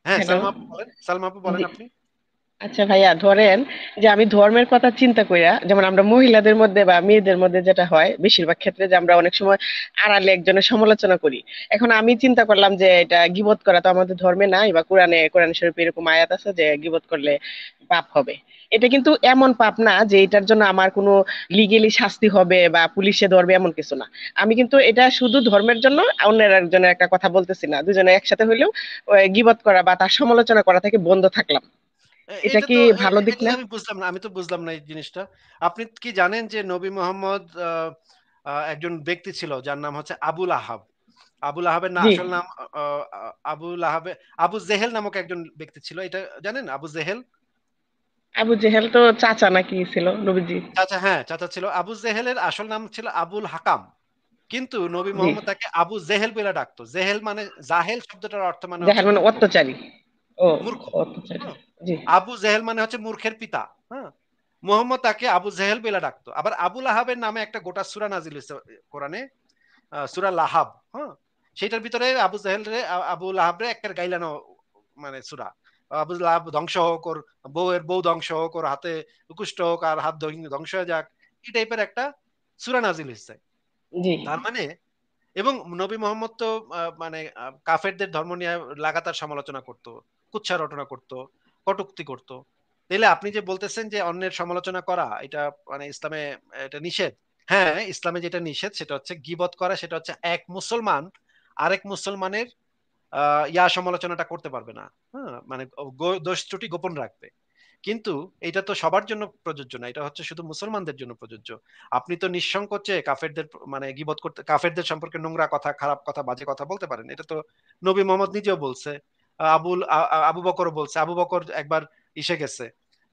হ্যাঁ, হ্যালো। সালমা আপু বলেন, সালমা আপু বলেন জি। আপনি। আচ্ছা ভাইয়া, ধরেন যে আমি ধর্মের কথা চিন্তা কইরা, যেমন আমরা মহিলাদের মধ্যে বা মেয়েদের মধ্যে যেটা হয় বেশিরভাগ ক্ষেত্রে, যে আমরা অনেক সময় আড়ালে একজনের সমালোচনা করি। এখন আমি চিন্তা করলাম যে এটা গীবত করা তো আমাদের ধর্মে নাই, বা কোরআন শরীফে এরকম আয়াত আছে যে গীবত করলে পাপ হবে। এটা কিন্তু এমন পাপ না যে এটার জন্য আমার কোনো লিগেলি শাস্তি হবে বা পুলিশে ধরবে, এমন কিছু না। আমি কিন্তু এটা শুধু ধর্মের জন্য অন্যের একজনের একটা কথা বলতেছি না, দুজনে একসাথে হইলেও গীবত করা বা তার সমালোচনা করা থেকে বন্ধ থাকলাম। এটা এটা কি তো ভালো দিক এটা তো না? আমি বুঝলাম না, আমি তো বুঝলাম না এই জিনিসটা। আপনি কি জানেন যে নবী মোহাম্মদ একজন ব্যক্তি ছিল যার নাম হচ্ছে আবুল আহাব। আবুল আহাবের না জি। আসল নাম আবুল আহাবে আবু জেহেল নামক একজন ব্যক্তি ছিল, এটা জানেন? আবু জেহেল আবু জেহেল তো চাচা নাকি ছিল নবীজি? চাচা, হ্যাঁ চাচা ছিল। আবু জেহেলের আসল নাম ছিল আবুল হাকাম, কিন্তু নবী জি। মোহাম্মদ তাকে আবু জেহেল বলে ডাকতো। জেহেল মানে, জাহেল শব্দটার অর্থ মানে হচ্ছে জাহেল মানে মূর্খ। অত্যাচারী। ও, মূর্খ। অত্যাচারী। হ্যাঁ? জি। আবু জেহেল মানে হচ্ছে মূর্খের পিতা। হ্যাঁ? মুহাম্মদ তাকে আবু জেহেল বলে ডাকতো। আবার আবুল আহাবের নামে একটা গোটা সূরা নাজিল হইছে কোরআনে, সূরা লাহাব। হ্যাঁ? সেটার ভিতরে আবু জেহেল রে আবু লাহাব রে এক্কের গাইলানো মানে সূরা। আবু লাহাব ধ্বংস হোক, ওর বউয়ের বউ ধ্বংস হোক, ওর হাতে কুষ্ঠ হোক, আর হাত ধ্বংস হয়ে যাক। এই টাইপের একটা সূরা নাজিল হইছে। জি। তার মানে, এবং নবী মোহাম্মদ তো মানে কাফেরদের ধর্ম নিয়ে লাগাতার সমালোচনা করত, কুৎসা রটনা করত, কটূক্তি করত। তাইলে আপনি যে বলতেছেন যে অন্যের সমালোচনা করা এটা মানে ইসলামে এটা নিষেধ। হ্যাঁ, ইসলামে যেটা নিষেধ সেটা হচ্ছে গীবত করা, সেটা হচ্ছে এক মুসলমান আরেক মুসলমানের সমালোচনাটা করতে পারবে না। হ্যাঁ, মানে দোষ ত্রুটি গোপন রাখবে। কিন্তু এটা তো সবার জন্য প্রযোজ্য না, এটা হচ্ছে শুধু মুসলমানদের জন্য প্রযোজ্য। আপনি তো নিঃসংকোচে কাফেরদের মানে গীবত করতে, কাফেরদের সম্পর্কে নোংরা কথা, খারাপ কথা, বাজে কথা বলতে পারেন। এটা তো নবী মোহাম্মদ নিজেও বলছে। আবু বকর বলছে। আবু বকর একবার ইসে গেছে,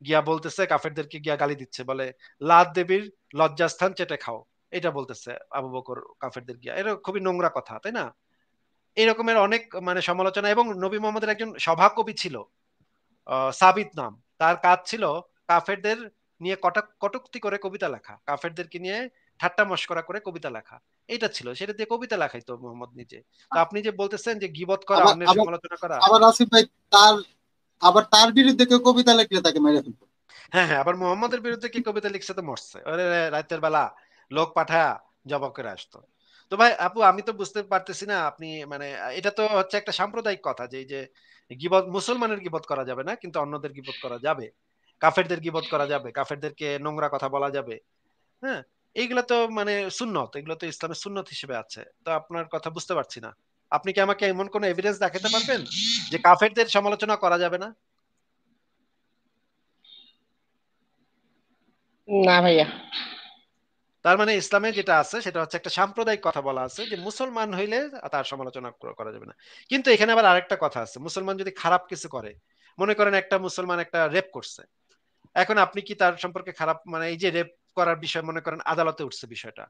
গিয়া বলতেছে কাফেরদেরকে, গিয়া গালি দিচ্ছে, বলে লাত দেবীর লজ্জাস্থান চেটে খাও। এটা বলতেছে আবু বকর কাফেরদের গিয়া। এটা খুবই নোংরা কথা, তাই না? এরকমের অনেক মানে সমালোচনা। এবং নবী মোহাম্মদের একজন সভাকবি ছিল, সাবিত নাম। তার কাজ ছিল কাফেরদের নিয়ে কটূক্তি করে কবিতা লেখা, কাফেরদেরকে নিয়ে ঠাট্টা মশকরা করে কবিতা লেখা। এটা ছিল, সেটা দিয়ে কবিতা লেখাইতো মোহাম্মদ নিজে। তো আপনি যে বলতেছেন যে গীবত করা, আবার অন্যের আবার সমালোচনা করা। আবার আসিফ ভাই, তার আবার তার বিরুদ্ধে কেউ কবিতা লিখলে তাকে মেরে ফেলতো। হ্যাঁ, হ্যাঁ, আবার মোহাম্মদের বিরুদ্ধে কি কবিতা লিখছে তো মরছে, ওরে রাতের বেলা লোক পাঠায়া জবাব করে আসতো। তো ভাই আপু, আমি তো বুঝতে পারতেছি না আপনি মানে এটা তো হচ্ছে একটা সাম্প্রদায়িক কথা যে এই যে গীবত, মুসলমানের গীবত করা যাবে না কিন্তু অন্যদের গীবত করা যাবে, কাফেরদের গীবত করা যাবে, কাফেরদেরকে নোংরা কথা বলা যাবে। হ্যাঁ, এইগুলা তো মানে সুন্নত, এগুলো তো ইসলামের সুন্নত হিসেবে আছে। তো আপনার কথা বুঝতে পারছি না, আপনি কি আমাকে এমন কোন এভিডেন্স দেখাতে পারবেন যে কাফেরদের সমালোচনা করা যাবে না? না ভাইয়া। তার মানে ইসলামে যেটা আছে সেটা হচ্ছে একটা সাম্প্রদায়িক কথা বলা আছে যে মুসলমান হইলে তার সমালোচনা করা যাবে না। কিন্তু এখানে আবার আরেকটা কথা আছে, মুসলমান যদি খারাপ কিছু করে, মনে করেন একটা মুসলমান একটা রেপ করছে, এখন আপনি কি তার সম্পর্কে খারাপ মানে এই যে রেপ করার বিষয়, মনে করেন আদালতে উঠছে বিষয়টা,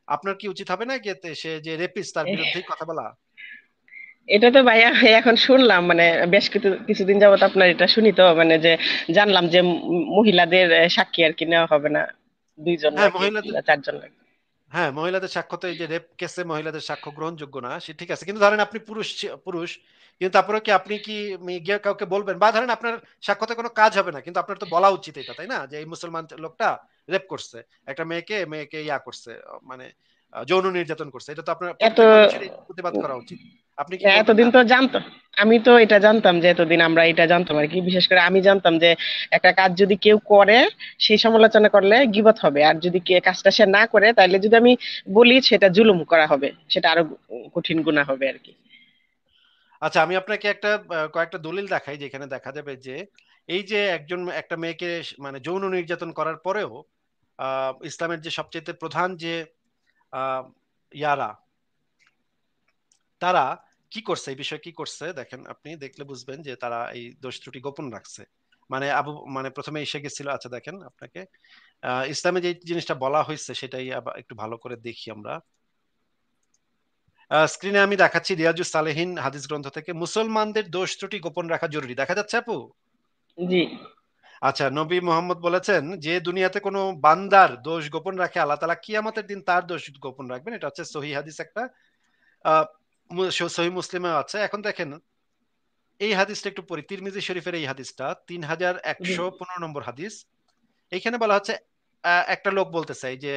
আপনার কি উচিত হবে না কি এতে সে যে রেপিস্ট তার এ- বিরুদ্ধেই কথা বলা? এটা তো ভাইয়া এখন শুনলাম, মানে বেশ কিছুদিন যাবত আপনার এটা শুনি তো, মানে যে জানলাম যে মহিলাদের সাক্ষী আর কি নেওয়া হবে না, দুইজন হ্যাঁ, লাগে মহিলাদের, বা চারজন লাগে। হ্যাঁ মহিলাদের সাক্ষ্য তো এই যে রেপ কেসে মহিলাদের সাক্ষ্য গ্রহণযোগ্য না, সে ঠিক আছে। কিন্তু ধরেন আপনি পুরুষ পুরুষ, কিন্তু তারপরে কি আপনি কি গিয়ে কাউকে বলবেন? বা ধরেন আপনার সাক্ষ্যতে কোনো কাজ হবে না, কিন্তু আপনার তো বলা উচিত এটা, তাই না? যে এই মুসলমান লোকটা রেপ করছে একটা মেয়েকে, মেয়েকে ইয়া করছে, মানে যৌন নির্যাতন করছে। এটা তো আপনার এত প্রত্যেক মানুষেরই প্রতিবাদ করা উচিত। আপনি কি করবেন এতদিন না? তো জানতাম, আমি তো এটা জানতাম যে এতদিন আমরা এটা জানতাম আর কি, বিশেষ করে আমি জানতাম যে একটা কাজ যদি কেউ করে সেই সমালোচনা করলে গীবত হবে, আর যদি কে কাজটা সে না করে তাহলে যদি আমি বলি সেটা জুলুম করা হবে, সেটা আরো কঠিন গুনাহ হবে আর কি। আচ্ছা, আমি আপনাকে একটা কয়েকটা দলিল দেখাই যেখানে দেখা যাবে যে এই যে একজন একটা মেয়েকে মানে যৌন নির্যাতন করার পরেও ইসলামের যে সবচেয়ে প্রধান যে আহ, ইয়ারা, তারা কি করছে, এই বিষয়ে কি করছে দেখেন, আপনি দেখলে বুঝবেন যে তারা এই দোষ ত্রুটি গোপন রাখছে। মানে মানে প্রথমে এসে গেছিল, আচ্ছা দেখেন আপনাকে ইসলামে যে জিনিসটা বলা হয়েছে সেটাই আবার একটু ভালো করে দেখি আমরা। স্ক্রিনে আমি দেখাচ্ছি রিয়াজুস সালেহিন হাদিস গ্রন্থ থেকে, মুসলমানদের দোষ ত্রুটি গোপন রাখা জরুরি, দেখা যাচ্ছে আপু? জি। আচ্ছা, নবী মোহাম্মদ বলেছেন যে দুনিয়াতে কোনো বান্দার দোষ গোপন রাখে আল্লাহ তাআলা কিয়ামতের দিন তার দোষ গোপন রাখবেন। এটা হচ্ছে সহিহ হাদিস একটা, আহ সহিহ মুসলিমে আছে। এখন দেখেন এই হাদিসটা একটু পড়ি, তিরমিজি শরীফের এই হাদিসটা, তিন হাজার জি একশো পনেরো নম্বর হাদিস। এখানে বলা হচ্ছে, একটা লোক বলতেছে, এই যে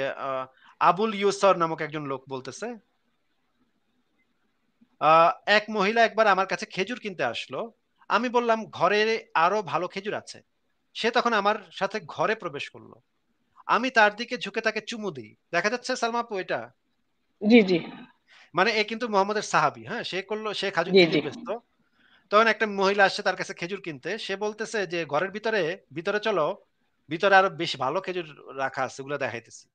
আবুল ইউসর নামক একজন লোক বলতেছে, আহ, এক মহিলা একবার আমার কাছে খেজুর কিনতে আসলো। আমি বললাম ঘরে আরো ভালো খেজুর আছে। সে তখন আমার সাথে ঘরে প্রবেশ করলো। আমি তার দিকে ঝুঁকে তাকে চুমু দিই। দেখা যাচ্ছে সালমা আপু এটা? জি জি মানে এ কিন্তু মোহাম্মদের সাহাবী, হ্যাঁ, সে করলো, সে জি জি খেজুর বেচতো। তখন একটা মহিলা আসছে তার কাছে খেজুর কিনতে, সে বলতেছে যে ঘরের ভিতরে, ভিতরে চলো, ভিতরে আরো বেশ ভালো খেজুর রাখা আছে, ওগুলো দেখাইতেছি।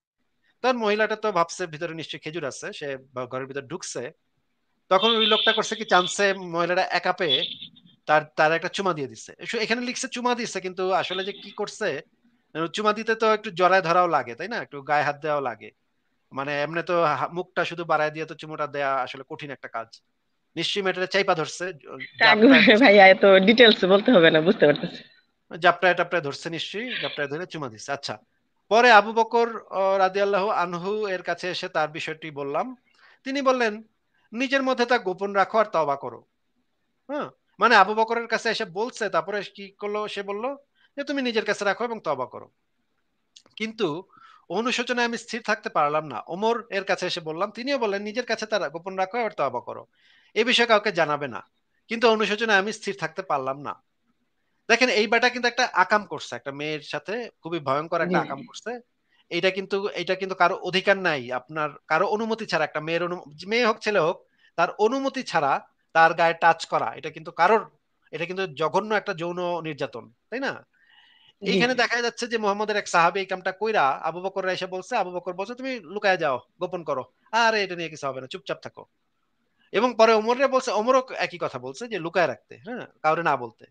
তখন মহিলাটা তো ভাবছে ভিতরে নিশ্চয়ই খেজুর আছে, সে ঘরের ভিতরে ঢুকছে। তখন ওই লোকটা করছে কি, চান্সে মহিলাটা একা পেয়ে তার তার একটা চুমা দিয়ে দিচ্ছে। এখানে লিখছে চুমা দিচ্ছে, কিন্তু আসলে যে কি করছে, চুমা দিতে তো একটু জড়ায় ধরাও লাগে, তাই না, একটু গায়ে হাত দেওয়াও লাগে। মানে এমনি তো মুখটা শুধু বাড়ায় দিয়ে তো চুমুটা দেয়া আসলে কঠিন একটা কাজ। নিশ্চয়ই মেয়েটা চাইপা ধরছে, জাপটায় ধরছে, ভাইয়া এত ডিটেলস বলতে হবে না, বুঝতে পারতেছি। জাপটায় টাপটায় ধরছে, নিশ্চয়ই জাপটায় ধরে চুমা দিচ্ছে। আচ্ছা, পরে আবু বকর রাদিয়াল্লাহু আনহু এর কাছে এসে তার বিষয়টি বললাম। তিনি বললেন, নিজের মধ্যে তা গোপন রাখো আর তওবা করো। হ্যাঁ, মানে আবু বকরের কাছে এসে বলছে, তারপরে কি করলো, সে বলল যে তুমি নিজের কাছে রাখো এবং তওবা করো। কিন্তু অনুশোচনায় আমি স্থির থাকতে পারলাম না, ওমর এর কাছে এসে বললাম, তিনিও বললেন নিজের কাছে তারা গোপন রাখো আর তওবা করো, এ বিষয়ে কাউকে জানাবে না। কিন্তু অনুশোচনায় আমি স্থির থাকতে পারলাম না। দেখেন এই বেটা কিন্তু একটা আকাম করছে, একটা মেয়ের সাথে খুবই ভয়ঙ্কর জি একটা আকাম করছে। এটা কিন্তু কারো অধিকার নাই, আপনার কারো অনুমতি ছাড়া, একটা মেয়ের মেয়ে হোক ছেলে হোক, তার অনুমতি ছাড়া তার গায়ে টাচ করা, এটা কিন্তু কারোর, এটা কিন্তু জঘন্য একটা যৌন নির্যাতন, তাই না? জি এইখানে দেখা যাচ্ছে যে মোহাম্মদের এক সাহাবী এই কামটা কইরা আবু বকর এসে বলছে, আবু বকর বলছে তুমি লুকায় যাও, গোপন করো, আরে এটা নিয়ে কিছু হবে না, চুপচাপ থাকো। এবং পরে ওমরে বলছে, ওমরও একই কথা বলছে যে লুকায় রাখতে, হ্যাঁ, কাউরে না বলতে।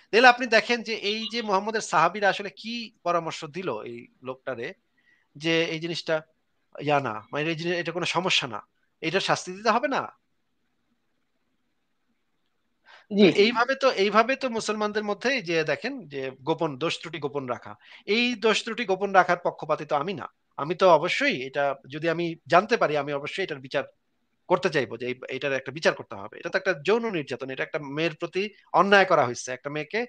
তাহলে আপনি দেখেন যে এই যে মোহাম্মদের সাহাবীরা আসলে কি পরামর্শ দিল এই লোকটারে, যে এই জিনিসটা না, মানে এই জিনিস, এটা কোনো সমস্যা না, এটা শাস্তি দিতে হবে না। তো জি এইভাবে তো মুসলমানদের মধ্যে এই যে দেখেন যে গোপন দোষ ত্রুটি গোপন রাখা, এই দোষ ত্রুটি গোপন রাখার পক্ষপাতী তো আমি না। আমি তো অবশ্যই এটা, যদি আমি জানতে পারি, আমি অবশ্যই এটার বিচার করতে চাইবো, যে এটার একটা বিচার করতে হবে। এটা তো একটা যৌন নির্যাতন, এটা একটা মেয়ের প্রতি অন্যায় করা হয়েছে, একটা মেয়েকে,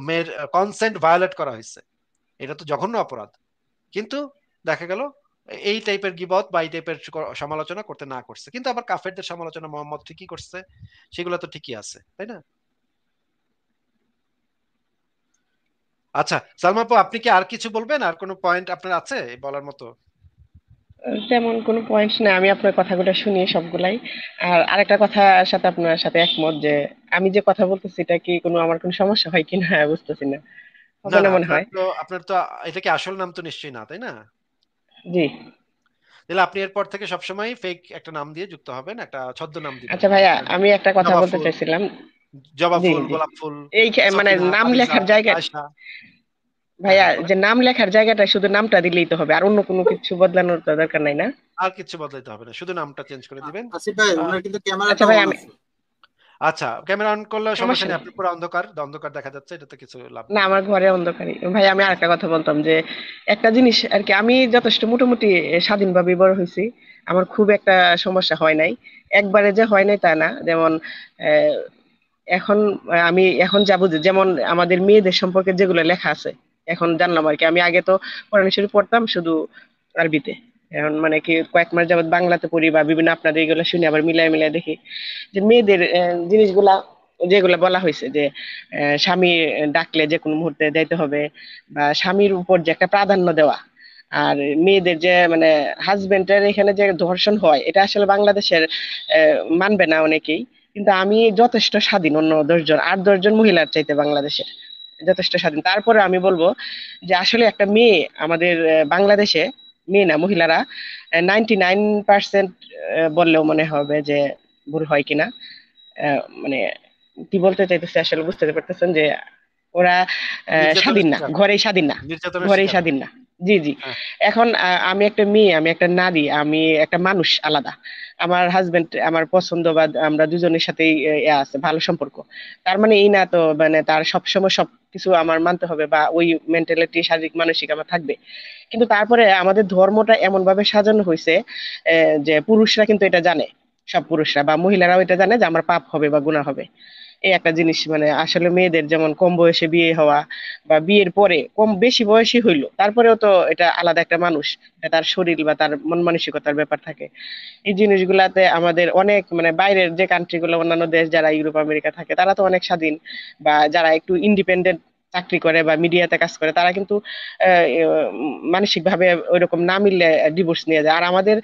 মেয়ের কনসেন্ট ভায়োলেট করা হয়েছে, এটা তো জঘন্য অপরাধ। কিন্তু দেখা গেল এই টাইপের গীবত বা এই টাইপের সমালোচনা করতে না করছে, কিন্তু আবার কাফেরদের সমালোচনা মোহাম্মদ ঠিকই করছে, সেগুলো তো ঠিকই আছে, তাই না? আচ্ছা সালমা আপু, আপনি কি আর কিছু বলবেন, আর কোনো পয়েন্ট আপনার আছে বলার মতো? তেমন কোনো পয়েন্ট না, আমি আপনার কথাগুলো শুনি সবগুলাই। আর আরেকটা কথার সাথে আপনার সাথে একমত যে আমি যে কথা বলতেছি এটা কি কোনো আমার কোনো সমস্যা হয় কিনা বুঝতেছি না, না হবে না না, মনে আপনার হয়। তো, আপনার তো, এটা কি আসল নাম তো নিশ্চয়ই না, তাই না? জি তাহলে আপনি এরপর থেকে সবসময় ফেক একটা নাম দিয়ে যুক্ত হবেন, একটা ছদ্মনাম দিবেন, আচ্ছা ভাইয়া, ধরেন আমি একটা কথা জবা বলতে ফুল, চাইছিলাম। জবা জি ফুল, জি গোলাপ ফুল, মানে সকিনা, নাম পারিজা, লেখার জায়গা, আয়শা। হ্যাঁ ভাইয়া হ্যাঁ, বলেন। যে নাম লেখার জায়গাটা শুধু নামটা দিলেই তো হবে, আর অন্য কোনো কিছু বদলানোর তো দরকার নাই না? আর কিছু বদলাইতে হবে না, শুধু নামটা চেঞ্জ করে দিবেন। আসিফ ভাই, আহ, ওনার কিন্তু আচ্ছা ক্যামেরাটা ভাই অন আমি, আছে। আচ্ছা, ক্যামেরা অন করলে সমস্যা সমস্যা নেই, নেই। আপনি পুরো অন্ধকার, অন্ধকার দেখা যাচ্ছে, এটাতে কিছু লাভ না নেই। আমার ঘরে অন্ধকারই। ভাই আমি আচ্ছা। আরেকটা কথা বলতাম যে একটা জিনিস আর কি, আমি যথেষ্ট মোটামুটি স্বাধীনভাবে বড় হয়েছি, আমার খুব একটা সমস্যা হয় নাই। একবারে যে হয় নাই তা না, যেমন আহ, এখন আমি এখন যা বুঝি, যেমন আমাদের মেয়েদের সম্পর্কে যেগুলো লেখা আছে এখন জানলাম আর কি। আমি আগে তো কোরআন শরীফ পড়তাম শুধু আরবিতে, এখন মানে কি কয়েক মাস যাবত বাংলাতে পড়ি বা বিভিন্ন আপনাদের এগুলো শুনি, আবার মিলাই মিলাই দেখি যে মেয়েদের জিনিসগুলা যেগুলো বলা হয়েছে যে স্বামী ডাকলে যে কোনো মুহূর্তে যাইতে হবে, বা স্বামীর উপর যে একটা প্রাধান্য দেওয়া। আর মেয়েদের যে মানে হাজবেন্ডের এখানে যে ধর্ষণ হয়, এটা আসলে বাংলাদেশের মানবে না অনেকেই, কিন্তু আমি যথেষ্ট স্বাধীন অন্য 10 জন 8-10 জন মহিলার চাইতে বাংলাদেশের যথেষ্ট স্বাধীন। তারপরে আমি বলবো যে আসলে একটা মেয়ে আমাদের বাংলাদেশে, মেয়ে না মহিলারা 99% বললেও মনে হবে যে ভুল হয় কিনা, মানে কি বলতে চাইতেছে আসলে বুঝতে পারতেছেন যে ওরা নির্যাতনের স্বাধীন না, শিকার, ঘরেই স্বাধীন না, নির্যাতনের ঘরেই শিকার হয়। স্বাধীন না। জি জি হ্যাঁ। এখন আমি একটা মেয়ে, আমি একটা নারী, আমি একটা মানুষ আলাদা। আমার হাজবেন্ড আমার পছন্দ বা আমরা দুজনের সাথেই আছে ভালো সম্পর্ক, তার মানে এই না তো মানে তার সবসময় সবকিছু আমার মানতে হবে বা ওই মেন্টালিটি শারীরিক মানসিক আমার থাকবে। কিন্তু তারপরে আমাদের ধর্মটা এমন ভাবে সাজানো হয়েছে যে পুরুষরা কিন্তু এটা জানে, সব পুরুষরা বা মহিলারাও এটা জানে যে আমার পাপ হবে বা গুনাহ হবে। এই একটা জিনিস, মানে আসলে মেয়েদের যেমন কম বয়সে বিয়ে হওয়া বা বিয়ের পরে কম বেশি বয়সী হইলো, তারপরেও তো এটা আলাদা একটা মানুষ, এটা তার শরীর বা তার মন মানসিকতার ব্যাপার থাকে। এই জিনিসগুলাতে আমাদের অনেক, মানে বাইরের যে কান্ট্রি গুলো, অন্যান্য দেশ যারা ইউরোপ আমেরিকা থাকে, তারা তো অনেক স্বাধীন, বা যারা একটু ইন্ডিপেন্ডেন্ট চাকরি করে বা মিডিয়াতে কাজ করে, তারা কিন্তু মানসিক ভাবে ওইরকম না মিললে ডিভোর্স নিয়ে যায়। আর আমাদের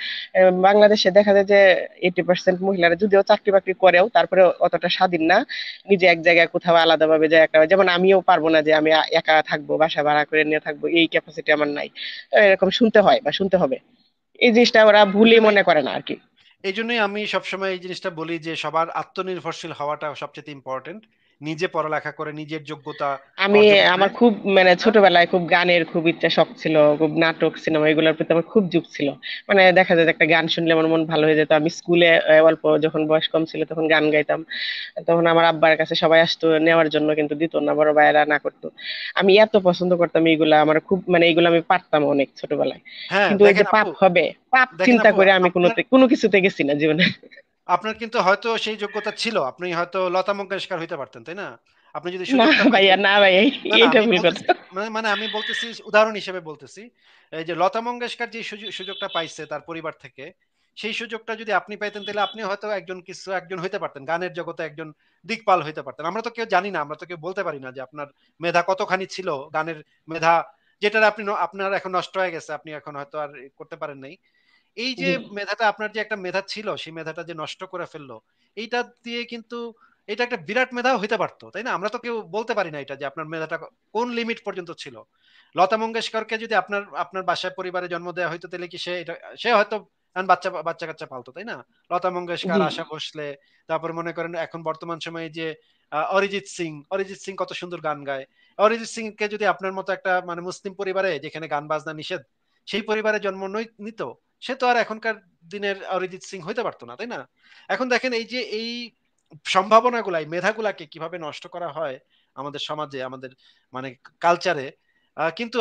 বাংলাদেশে দেখা যায় যে 80% মহিলারা যদিও চাকরি বাকরি করেও তারপরে অতটা স্বাধীন না, নিজে এক জায়গায় কোথাও আলাদাভাবে যায় একটা, যেমন আমিও পারবো না যে আমি একা থাকবো, বাসা ভাড়া করে নিয়ে থাকবো, এই ক্যাপাসিটি আমার নাই। তো এরকম শুনতে হয় বা শুনতে হবে, এই জিনিসটা ওরা ভুলই এজন্যই মনে করে না আর কি। এইজন্যই আমি সবসময় এই জিনিসটা বলি যে সবার আত্মনির্ভরশীল হওয়াটা সবচেয়ে ইম্পর্টেন্ট। নিজে পড়ালেখা করে নিজের যোগ্যতা আমি, অর্জন করে। আমার খুব মানে হ্যাঁ, ছোটবেলায় খুব গানের খুব ইচ্ছা, শখ ছিল, খুব নাটক সিনেমা এগুলোর প্রতি আমার খুব ঝোঁক ছিল। মানে দেখা যায় যে একটা গান শুনলে আমার মন ভালো হয়ে যেত। আমি স্কুলে অল্প যখন বয়স কম ছিল তখন গান গাইতাম। তখন আমার আব্বার কাছে সবাই আসতো নেওয়ার জন্য, কিন্তু দিত না, বড় ভাইয়েরা না করতো। আমি এত পছন্দ করতাম এইগুলা, আমার খুব, মানে এইগুলো আমি পারতাম অনেক ছোটবেলায়। হ্যাঁ, কিন্তু ওই যে দেখেন আপু, পাপ হবে, পাপ দেখেন চিন্তা আপু, করে আমি আপনার কোনো কিছুতে গেছি না জীবনে। আপনার কিন্তু হয়তো সেই যোগ্যতা ছিল। আপনি হয়তো লতা মঙ্গেশকর হইতে পারতেন, তাই না? আপনি যদি না সুযোগটা ভাইয়া, পাইতেন। না ভাইয়া, না, না, এইটা আমি ভুল বলতেছি, কথা। মানে আমি বলতেছি উদাহরণ হিসেবে বলতেছি। এই যে লতা মঙ্গেশকর যে সুযোগটা পাইছে তার পরিবার থেকে, সেই সুযোগটা যদি আপনি পাইতেন তাহলে আপনি হয়তো একজন হইতে পারতেন। গানের জগতে একজন দিকপাল হইতে পারতেন। আমরা তো কেউ জানি না, আমরা তো কেউ বলতে পারি না যে আপনার মেধা কতখানি ছিল, গানের মেধা, যেটা আপনার এখন নষ্ট হয়ে গেছে। আপনি এখন হয়তো আর করতে পারেন নাই। এই যে জি। মেধাটা, আপনার যে একটা মেধা ছিল, সেই মেধাটা যে নষ্ট করে ফেললো, এইটা দিয়ে কিন্তু এটা একটা বিরাট মেধাও হইতে পারতো, তাই না? আমরা তো কেউ বলতে পারি না এটা যে আপনার মেধাটা কোন লিমিট পর্যন্ত ছিল। লতা মঙ্গেশকরকে যদি আপনার আপনার বাসায় পরিবারে জন্ম দেওয়া হইতো, তাহলে কি সে হয়তো এখন বাচ্চা বাচ্চা কাচ্চা পালতো, তাই না? লতা মঙ্গেশকর, জি। আশা ভোসলে, তারপর মনে করেন এখন বর্তমান সময়ে যে অরিজিৎ সিং কত সুন্দর গান গায়। অরিজিৎ সিং কে যদি আপনার মতো একটা মানে মুসলিম পরিবারে, যেখানে গান বাজনা নিষেধ, সেই পরিবারে জন্ম নিত, সে তো আর এখনকার দিনের অরিজিৎ সিং হইতে পারতো না, তাই না? এখন দেখেন এই যে এই সম্ভাবনাগুলা, এই মেধাগুলাকে কিভাবে নষ্ট করা হয় আমাদের সমাজে, আমাদের মানে কালচারে। কিন্তু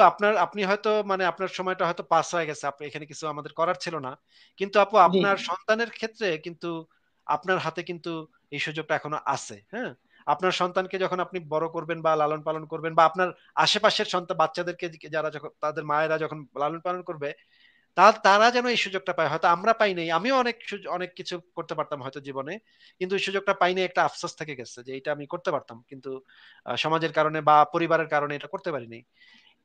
আপনি হয়তো মানে আপনার সময়টা হয়তো পাস হয়ে গেছে, আপনি এখানে কিছু আমাদের করার ছিল না। কিন্তু আপু, জি। আপনার সন্তানের ক্ষেত্রে কিন্তু আপনার হাতে কিন্তু এই সুযোগটা এখনো আছে। হ্যাঁ, আপনার সন্তানকে যখন আপনি বড় করবেন বা লালন পালন করবেন, বা আপনার আশেপাশের সন্তান বাচ্চাদেরকে যারা যখন তাদের মায়েরা যখন লালন পালন করবে, তারা যেন এই সুযোগটা পায়। হয়তো আমরা পাই নাই, আমিও অনেক কিছু করতে পারতাম হয়তো জীবনে, কিন্তু এই সুযোগটা পাইনি, একটা আফসোস থেকে গেছে যে এটা আমি করতে পারতাম, কিন্তু সমাজের কারণে বা পরিবারের কারণে এটা করতে পারিনি।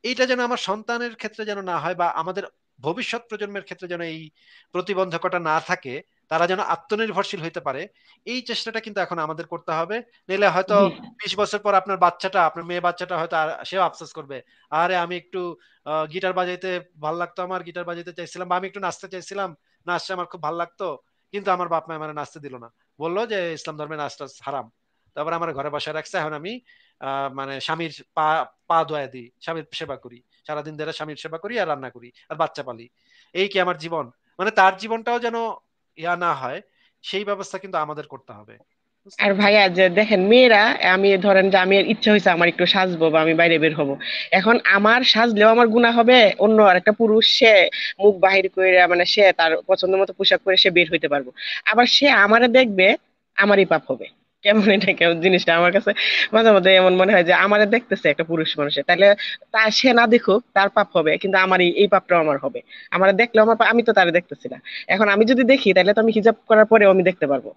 এইটা যেন আমার সন্তানের ক্ষেত্রে যেন না হয়, বা আমাদের ভবিষ্যৎ প্রজন্মের ক্ষেত্রে যেন এই প্রতিবন্ধকতা না থাকে, তারা যেন আত্মনির্ভরশীল হইতে পারে, এই চেষ্টাটা কিন্তু এখন আমাদের করতে হবে। নইলে হয়তো জি। 20 বছর পর আপনার মেয়ে বাচ্চাটা হয়তো সেও আফসোস করবে, আরে আমি একটু গিটার বাজাইতে ভাল লাগতো, আমার গিটার বাজাইতে চাইছিলাম, বা আমি একটু নাচতে চাইছিলাম, নাচতে আমার খুব ভাল লাগতো, কিন্তু আমার বাপ মা আমার নাচতে দিল না, বললো যে ইসলাম ধর্মে নাচটা হারাম। তারপর আমার ঘরে বসায় রাখছে, এখন আমি মানে স্বামীর পা পা ধোয়া দিই, স্বামীর সেবা করি, সারাদিন ধরে স্বামীর সেবা করি আর রান্না করি আর বাচ্চা পালি। এই কি আমার জীবন? মানে তার জীবনটাও যেন ইয়া না হয়, সেই ব্যবস্থা কিন্তু আমাদের করতে হবে। বুঝতে আর পারছেন? ভাইয়া যে দেখেন মেয়েরা, আমি ধরেন যে আমি ইচ্ছা হয়েছে আমার একটু সাজবো বা আমি বাইরে বের হব, এখন আমার সাজলেও আমার গুনাহ হবে, অন্য আরেকটা পুরুষ সে মুখ বাহির করে, মানে সে তার পছন্দ মতো পোশাক পরে সে বের হইতে পারবো, আবার সে আমারে দেখবে, আমারই পাপ হবে। কেমন এটা, কেমন জিনিসটা আমার কাছে মাঝে মাঝে এমন মনে হয় যে আমারে দেখতেছে একটা পুরুষ মানুষে, তাহলে তা সে না দেখুক তার পাপ হবে, কিন্তু আমারই এই পাপটাও আমার হবে। আমারে দেখলেও আমার আমি তো তারে দেখতেছি না, এখন আমি যদি দেখি তাহলে তো আমি হিজাব করার পরেও আমি দেখতে পারবো।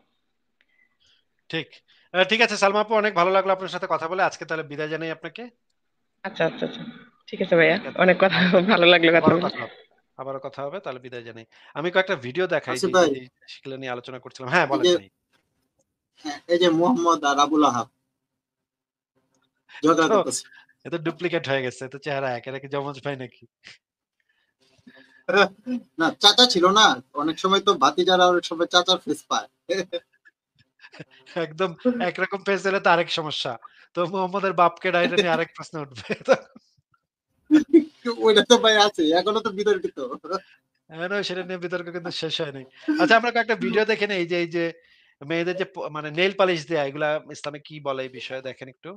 ঠিক। ঠিক আছে সালমা আপু, অনেক ভালো লাগলো আপনার সাথে কথা বলে। আজকে তাহলে বিদায় জানাই আপনাকে। আচ্ছা, আচ্ছা, আচ্ছা। ঠিক আছে ভাইয়া, ঠিক আছে, অনেক কথা, ভালো থাকবেন। ভালো লাগলো কথা আবারও বলে। কথা হবে। আবারও কথা হবে, তাহলে বিদায় জানাই। আমি কয়েকটা ভিডিও দেখাই যে আসিফ ভাই, যে সেগুলো নিয়ে আলোচনা করছিলাম। হ্যাঁ, এই বলেন যে ভাই। এই যে মোহাম্মদ আর আবুল আহাব এ ঝগড়া তো করতেছে। এ তো ডুপ্লিকেট হয়ে গেছে, এ তো চেহারা এক, এরা কি জমজ ভাই নাকি? না, চাচা ছিল না, অনেক সময় তো ভাতিজারা অনেক সময় চাচার ফেস পায়। একদম একরকম পেজ দিলে তো আরেক সমস্যা। তো মোহাম্মদের বাপকে ডাইরে নিয়ে আরেক প্রশ্ন উঠবে। ওইটা তো ভাই আছে, এখনো তো বিতর্কিত। এখনো সেটা নিয়ে বিতর্ক কিন্তু শেষ হয়নি। আচ্ছা, আমরা কয়েকটা ভিডিও দেখে নেই যে এই যে মেয়েদের যে মানে নেইল পালিশ দেয়া, এগুলা ইসলামে কি বলে এই বিষয়ে দেখেন একটু।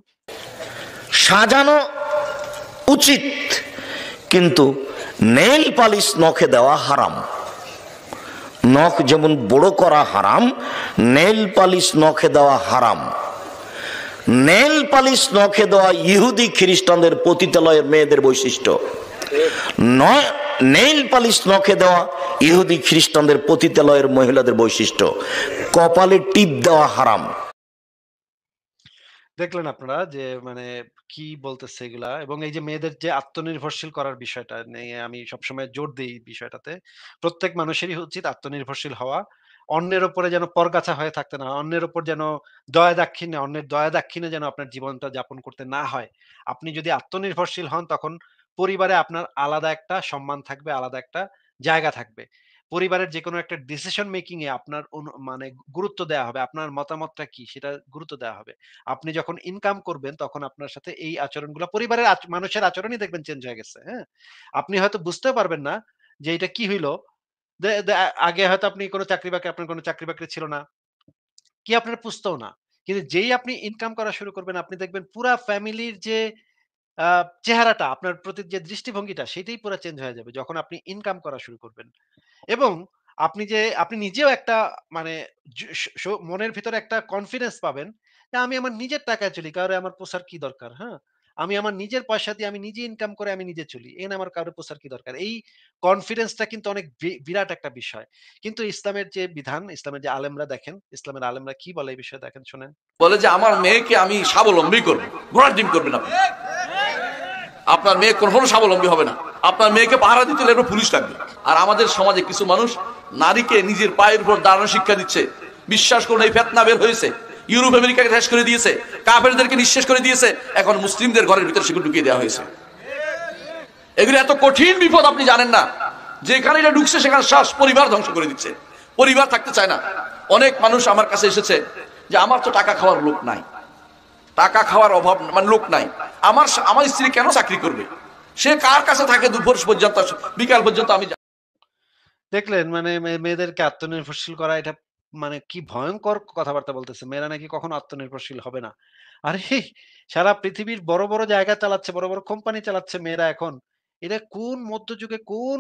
সাজানো উচিত, কিন্তু নেইল পালিশ নখে দেওয়া হারাম। নখ যেমন বড় করা হারাম, নেইল পালিশ নখে দেওয়া হারাম। নেল পালিশ নখে দেওয়া ইহুদি খ্রিস্টানদের পতিতালয়ের মেয়েদের বৈশিষ্ট্য নয়। নেইল পালিশ নখে দেওয়া ইহুদি খ্রিস্টানদের পতিতালয়ের মহিলাদের বৈশিষ্ট্য। কপালে টিপ দেওয়া হারাম। দেখলেন আপনারা যে মানে কি বলতেছে এগুলা, এবং এই যে মেয়েদের যে আত্মনির্ভরশীল করার বিষয়টা নিয়ে আমি সবসময় জোর দিই এই বিষয়টাতে। প্রত্যেক মানুষেরই উচিত আত্মনির্ভরশীল হওয়া। অন্যের উপরে যেন পরগাছা হয়ে থাকতে না হয়, অন্যের উপর যেন অন্যের দয়া দাক্ষিণ্যে যেন আপনার জীবনটা যাপন করতে না হয়। আপনি যদি আত্মনির্ভরশীল হন তখন পরিবারে আপনার আলাদা একটা সম্মান থাকবে, আলাদা একটা জায়গা থাকবে। পরিবারের যেকোনো একটা ডিসিশন মেকিং এ আপনার মানে গুরুত্ব দেওয়া হবে। আপনার মতামতটা কি সেটা গুরুত্ব দেওয়া হবে। আপনি যখন ইনকাম করবেন তখন আপনার সাথে এই আচরণগুলো পরিবারের মানুষের আচরণই দেখবেন চেঞ্জ হয়ে গেছে। হ্যাঁ? আপনি হয়তো বুঝতেও পারবেন না যে এটা কি হইলো। আগে হয়তো আপনি কোন চাকরি-বাকরি আপনার কোন চাকরি-বাকরি ছিল না। কি আপনার পুছতেও না। কিন্তু যেই আপনি ইনকাম করা শুরু করবেন আপনি দেখবেন পুরা ফ্যামিলির যে আ চেহারাটা আপনার প্রতি যে দৃষ্টিভঙ্গিটা সেটাই পুরা চেঞ্জ হয়ে যাবে যখন আপনি ইনকাম করা শুরু করবেন। এবং আপনি নিজেও একটা মানে মনের ভিতরে একটা কনফিডেন্স পাবেন যে আমি আমার নিজের টাকায় চলি। কাউরে আমার পোষার কি দরকার, হ্যাঁ? আমি আমার নিজের পয়সা দিয়ে আমি নিজে ইনকাম করে আমি নিজে চলি। এখানে আমার কাউরে পোষার কি দরকার? এই কনফিডেন্সটা কিন্তু অনেক বিরাট একটা বিষয়। কিন্তু ইসলামের যে বিধান, ইসলামের যে আলেমরা দেখেন, ইসলামের আলেমরা কি বলে এই বিষয়ে দেখেন শোনেন। বলে যে আমার মেয়েকে আমি স্বাবলম্বী করব। ঘোড়ার ডিম করবেন আপনি। আপনার মেয়ে কখনো স্বাবলম্বী হবে না। আপনার মেয়েকে পাহারা দিতে হলে পুলিশ লাগবে। আর আমাদের সমাজে কিছু মানুষ নারীকে নিজের পায়ের উপর দাঁড়ানোর শিক্ষা দিচ্ছে। বিশ্বাস করুন এই ফিতনা বের হয়েছে, ইউরোপ আমেরিকাকে শেষ করে দিয়েছে, কাফেরদেরকে নিঃশেষ করে দিয়েছে, এখন মুসলিমদের ঘরের ভিতরে সেগুলো ঢুকিয়ে দেওয়া হয়েছে। এগুলো এত কঠিন বিপদ আপনি জানেন না। যেখানে এটা ঢুকছে সেখানে শ্বাস পরিবার ধ্বংস করে দিচ্ছে, পরিবার থাকতে চায় না। অনেক মানুষ আমার কাছে এসেছে যে আমার তো টাকা খাওয়ার লোক নাই, টাকা খাওয়ার অভাব মানে লোক নাই, আমার স্ত্রী কেন চাকরি করবে, সে কার কাছে থাকে দুপুর পর্যন্ত বিকাল পর্যন্ত। আমি দেখলেন মানে মেয়েদেরকে আত্মনির্ভরশীল করা এটা মানে কি ভয়ঙ্কর কথাবার্তা বলতেছে। মেয়েরা নাকি কখনো আত্মনির্ভরশীল হবে না। আরে সারা পৃথিবীর বড়, বড় জায়গা চালাচ্ছে, বড়, বড় কোম্পানি চালাচ্ছে মেয়েরা এখন। এরা কোন মধ্যযুগে কোন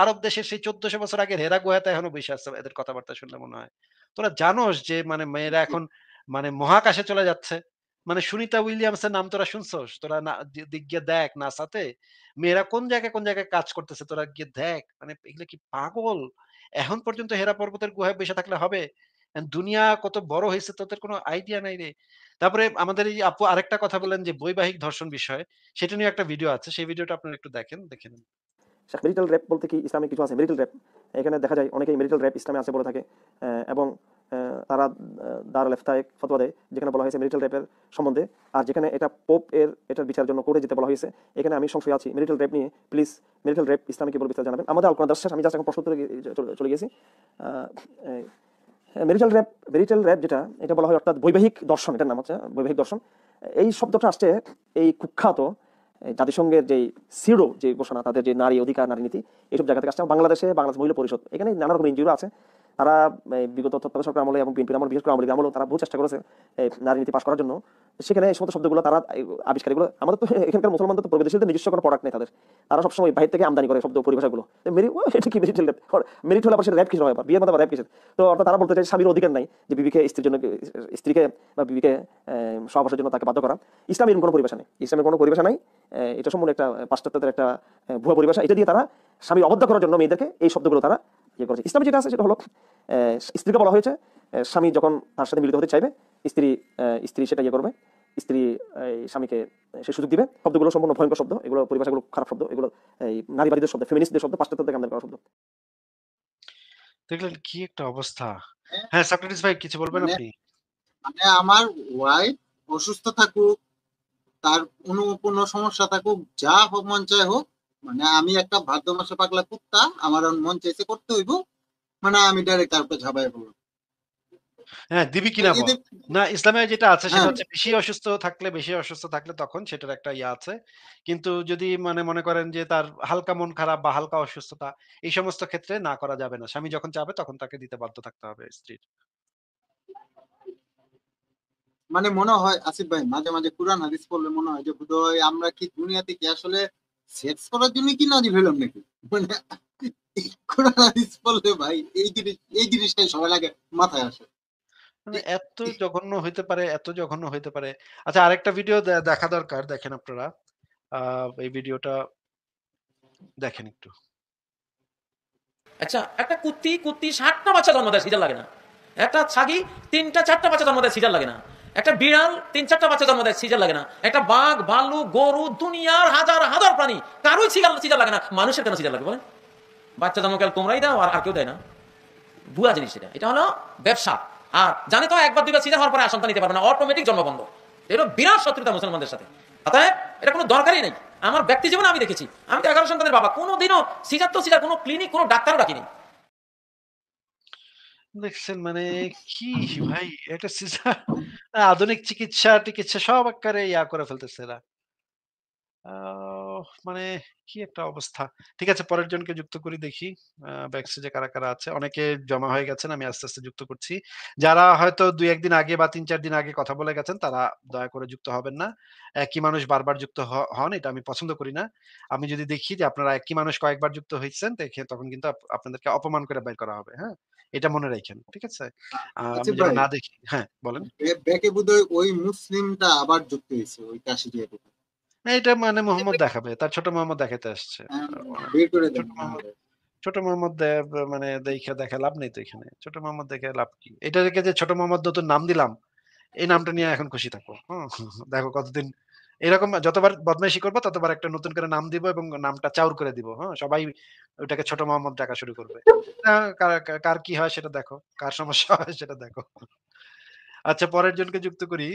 আরব দেশের সেই ১৪০০ বছর আগের হেরা গুহাতে এখনো বইসা আছে এদের কথাবার্তা শুনলে মনে হয়। তোরা জানোস যে মানে মেয়েরা এখন মানে মহাকাশে চলে যাচ্ছে। মানে সুনিতা উইলিয়ামস এর নাম তোরা শুনছোস? তোরা না দিক গিয়ে দেখ নাসাতে মেয়েরা কোন জায়গায় কাজ করতেছে তোরা গিয়ে দেখ। মানে এগুলা কি পাগল? এখন পর্যন্ত হেরা পর্বতের গুহায় বইসা থাকলে হবে? দুনিয়া কত বড় হইছে তোদের কোনো আইডিয়া নাই রে। তারপরে আমাদের এই আপু আরেকটা কথা বললেন যে বৈবাহিক ধর্ষণ বিষয়ে। সেটা নিয়ে একটা ভিডিও আছে। সেই ভিডিওটা আপনারা একটু দেখেন, দেখে নিন। মেরিটাল রেপ বলতে কি ইসলামে কিছু আছে মেরিটাল রেপ। এখানে দেখা যায় অনেকেই মেরিটাল রেপ ইসলামে আছে বলে থাকে, এবং তারা দারুল ইফতায় ফতোয়া দেয় যেখানে বলা হয়েছে মেরিটাল রেপের সম্বন্ধে। আর যেখানে এটা পোপ এটার বিচারের জন্য কোর্টে যেতে বলা হয়েছে, এখানে আমি সংশয় আছি মেরিটাল রেপ নিয়ে। প্লিজ মেরিটাল রেপ ইসলামে কি বলে বিস্তারিত জানাবেন। আমাদের আল কোরআন দর্শক আমি জাস্ট এখন প্রশ্ন উত্তরে চলে গেছি। মেরিটাল রেপ যেটা এটা বলা হয় অর্থাৎ বৈবাহিক দর্শন, এটার নাম হচ্ছে বৈবাহিক দর্শন। এই শব্দটা আসছে এই কুখ্যাত জাতিসংঘের যে সিরো যে ঘোষণা, তাদের যে নারী অধিকার নারী নীতি, এইসব জায়গা থেকে আসছে। বাংলাদেশ মহিলা পরিষদ, এখানে নানা রকম এনজিও আছে। তারা বিগত তত্ত্বাবধায়ক সরকার আমলে এবং বিএনপির আমলে, বিশেষ করে আওয়ামী লীগ আমলেও তারা বহু চেষ্টা করেছে নারী নীতি পাশ করার জন্য। সেখানে এই সমস্ত শব্দগুলো তারা আবিষ্কারগুলো, আমাদের তো এখানকার মুসলমানদের তো পরিবেশীদের নিজস্ব কোনো প্রোডাক্ট নেই তাদের, তারা সবসময় বাইরে থেকে আমদানি করে শব্দ পরিভাষাগুলো। এটা কি মেরিট রেপ? মেরিট হলে আবার সেটা র্যাপ কিছু হয়, বিয়ের মধ্যে র্যাপ কিছু। তো অর্থাৎ তারা বলতে চাই স্বামীর অধিকার নাই যে বিবিকে স্ত্রীকে বা বিবিকে সহবাসের জন্য তাকে বাধ্য করা। ইসলামের কোনো পরিভাষা নেই, ইসলামের কোনো পরিভাষা নাই। এটা সম্পূর্ণ একটা পাশ্চাত্যের একটা ভুয়া পরিভাষা। এটা দিয়ে তারা স্বামী অবদ্ধ করার জন্য মেয়েদেরকে এই শব্দগুলো তারা ইয়ে করেছে। ইসলামে যেটা আছে সেটা হলো স্ত্রীকে বলা হয়েছে স্বামী যখন তার সাথে মিলিত হতে চাইবে স্ত্রী সেটা ইয়ে করবে, স্ত্রী স্বামীকে সে সুযোগ দিবে। শব্দগুলো সম্পূর্ণ ভয়ঙ্কর শব্দ, এগুলো পরিভাষাগুলো খারাপ শব্দ, এগুলো এই নারীবাদীদের শব্দ, ফেমিনিস্টদের শব্দ, পাশ্চাত্যদের থেকে আমদানি করা শব্দ। দেখলেন কি একটা অবস্থা। হ্যাঁ সক্রেটিস ভাই কিছু বলবেন আপনি? মানে আমার ওয়াইফ অসুস্থ থাকুক, তার কোনো সমস্যা থাকুক, যা হোক মন চায় হোক, মানে আমি একটা ভাদ্র মাসে পাগলা কুত্তা, আমার মন চাইছে করতে হইব, মানে আমি ডাইরেক্ট তার উপরে ঝাঁপাই পড়ব। হ্যাঁ দিবি কিনা বল। না ইসলামে যেটা আছে সেটা হচ্ছে বেশি অসুস্থ থাকলে তখন সেটার একটা ইয়া আছে। কিন্তু যদি মানে মনে করেন যে তার হালকা মন খারাপ বা হালকা অসুস্থতা, এই সমস্ত ক্ষেত্রে না করা যাবে না। স্বামী যখন চাবে তখন তাকে দিতে বাধ্য থাকতে হবে স্ত্রীর। মানে মনে হয় আসিফ ভাই মাঝে মাঝে কুরআন হাদিস পড়লে মনে হয় যে বোধহয় আমরা কি দুনিয়াতে কি আসলে সেক্স করার জন্য কি নাজিল হইলাম নাকি। মানে কুরআন হাদিস পড়লে ভাই এই জিনিসটাই সবার আগে মাথায় আসে। মানে এত জঘন্য হইতে পারে, এত জঘন্য হইতে পারে। আচ্ছা, আরেকটা ভিডিও দেখা দরকার, দেখেন আপনারা। এই ভিডিওটা দেখেন একটু। আচ্ছা, একটা কুত্তি কুত্তি 60টা বাচ্চা জন্ম দেয়, সিজার লাগে না। একটা ছাগি 3টা 4টা বাচ্চা জন্ম দেয়, সিজার লাগে না। একটা বিড়াল 3-4টা বাচ্চা জন্ম দেয়, সিজার লাগে না। একটা বাঘ, ভাল্লুক, গরু, দুনিয়ার হাজার হাজার প্রাণী, কারোই সিজার লাগে না। মানুষের কেন সিজার লাগে বলেন? বাচ্চা জন্মকাল তোমরাই দাও, আর কেউ দেয় না। ভুয়া জিনিস এটা, এটা হলো ব্যবসা। আর জানে তো একবার দুইবার সিজার হওয়ার পরে আর সন্তান নিতে পারবে না, অটোমেটিক জন্ম বন্ধ। এটা বিরাট শত্রুতা মুসলমানদের সাথে। অতএব এটা কোনো দরকারই নেই। আমার ব্যক্তি জীবনে আমি দেখেছি, আমি তো 11 সন্তানের বাবা, কোনোদিনও সিজার তো সিজার, কোনো ক্লিনিক, কোনো ডাক্তারও ডাকিনি। দেখছেন মানে কি ভাই, এটা সিজার, আধুনিক চিকিৎসা সব একেবারে ইয়া করে ফেলতেছে এরা। মানে কি একটা অবস্থা। ঠিক আছে, পরের জনকে যুক্ত করি দেখি। ব্যাকস্টেজে কারা, কারা আছে? অনেকে জমা হয়ে গেছেন। আমি আস্তে, আস্তে যুক্ত করছি। যারা হয়তো ২-১ দিন আগে বা ৩-৪ দিন আগে কথা বলে গেছেন, তারা দয়া করে যুক্ত হবেন না। একই মানুষ বারবার যুক্ত হন, এটা আমি পছন্দ করি না। আমি যদি দেখি যে আপনারা একই মানুষ কয়েকবার যুক্ত হইছেন, তখন কিন্তু আপনাদেরকে অপমান করে বের করা হবে। হ্যাঁ? এটা মনে রাইখেন। ঠিক আছে? আমি আসিফ যেন ভাই, না দেখি। হ্যাঁ, বলেন। ব্যাকে বোধহয় ওই মুসলিমটা আবার যুক্ত হয়েছে ওই কাশিডিয়া থেকে। এটা মানে মোহাম্মদ দেখাবে। তার ছোট মোহাম্মদ দেখাইতে আসছে। বের করে দেন ছোট না মোহাম্মদ হলে। ছোট মোহাম্মদ মানে দেখে লাভ নেই তো এখানে। ছোট মোহাম্মদ দেখে লাভ কি? এটা রেখে যে ছোট মোহাম্মদ নতুন নাম দিলাম, এই নামটা নিয়ে এখন খুশি থাকো। হুম? দেখো কতদিন এরকম যতবার বদমাইশি করবো ততবার একটা নতুন করে নাম দিব এবং নামটা চাউর করে দিব। হ্যাঁ? সবাই ওটাকে ছোট মোহাম্মদ ডাকা শুরু করবে। কার কি হয় সেটা দেখো। কার সমস্যা হয় সেটা দেখো। আচ্ছা, পরের জনকে যুক্ত করি।